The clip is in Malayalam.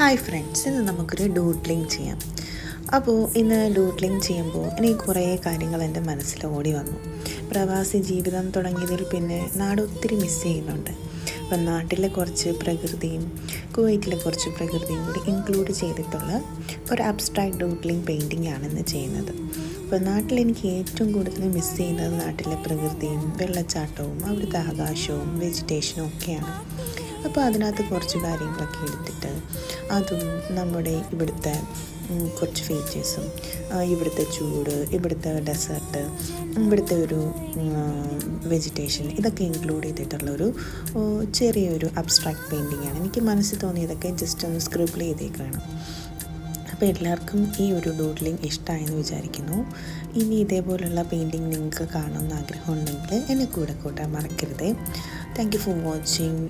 ഹായ് ഫ്രണ്ട്സ്, ഇന്ന് നമുക്കൊരു ഡൂഡ്ലിങ് ചെയ്യാം. അപ്പോൾ ഇന്ന് ഡൂഡ്ലിങ് ചെയ്യുമ്പോൾ എനിക്ക് കുറേ കാര്യങ്ങൾ എൻ്റെ മനസ്സിൽ ഓടി വന്നു. പ്രവാസി ജീവിതം തുടങ്ങിയതിൽ പിന്നെ നാട് ഒത്തിരി മിസ് ചെയ്യുന്നുണ്ട്. അപ്പം നാട്ടിലെ കുറച്ച് പ്രകൃതിയും കുവൈറ്റിലെ കുറച്ച് പ്രകൃതിയും കൂടി ഇൻക്ലൂഡ് ചെയ്തിട്ടുള്ള ഒരു അബ്സ്ട്രാക്ട് ഡൂഡ്ലിങ് പെയിൻറ്റിംഗ് ആണ് ഇന്ന് ചെയ്യുന്നത്. അപ്പോൾ നാട്ടിലെനിക്ക് ഏറ്റവും കൂടുതൽ മിസ് ചെയ്യുന്നത് നാട്ടിലെ പ്രകൃതിയും വെള്ളച്ചാട്ടവും അവിടുത്തെ ആകാശവും വെജിറ്റേഷനും ഒക്കെയാണ്. അപ്പോൾ അതിനകത്ത് കുറച്ച് കാര്യങ്ങളൊക്കെ എടുത്തിട്ട് അതും നമ്മുടെ ഇവിടുത്തെ കുറച്ച് ഫീച്ചേഴ്സും ഇവിടുത്തെ ചൂട്, ഇവിടുത്തെ ഡെസേർട്ട്, ഇവിടുത്തെ ഒരു വെജിറ്റേഷൻ ഇതൊക്കെ ഇൻക്ലൂഡ് ചെയ്തിട്ടുള്ളൊരു ചെറിയൊരു അബ്സ്ട്രാക്ട് പെയിൻറ്റിംഗ് ആണ്. എനിക്ക് മനസ്സിൽ തോന്നിയതൊക്കെ ജസ്റ്റ് ഒന്ന് സ്ക്രിബിൾ ചെയ്തേക്കാണ്. അപ്പോൾ എല്ലാവർക്കും ഈ ഒരു ഡൂഡ്ലിങ് ഇഷ്ടമായെന്ന് വിചാരിക്കുന്നു. ഇനി ഇതേപോലുള്ള പെയിൻറ്റിങ് നിങ്ങൾക്ക് കാണണമെന്ന് ആഗ്രഹമുണ്ടെങ്കിൽ എന്നെ കൂടെ കൂട്ടാൻ മറക്കരുത്. Thank you for watching.